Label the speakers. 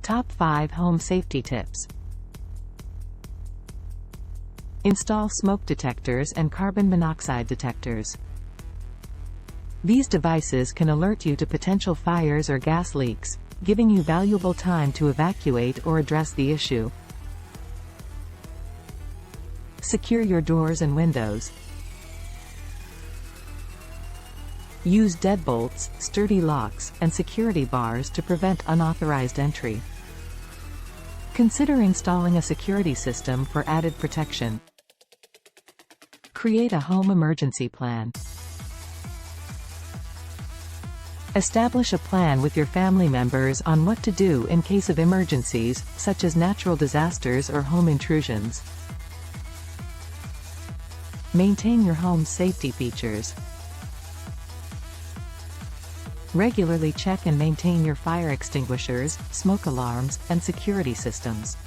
Speaker 1: Top 5 Home Safety Tips. Install smoke detectors and carbon monoxide detectors. These devices can alert you to potential fires or gas leaks, giving you valuable time to evacuate or address the issue. Secure your doors and windows. Use deadbolts, sturdy locks, and security bars to prevent unauthorized entry. Consider installing a security system for added protection. Create a home emergency plan. Establish a plan with your family members on what to do in case of emergencies, such as natural disasters or home intrusions. Maintain your home's safety features. Regularly check and maintain your fire extinguishers, smoke alarms, and security systems.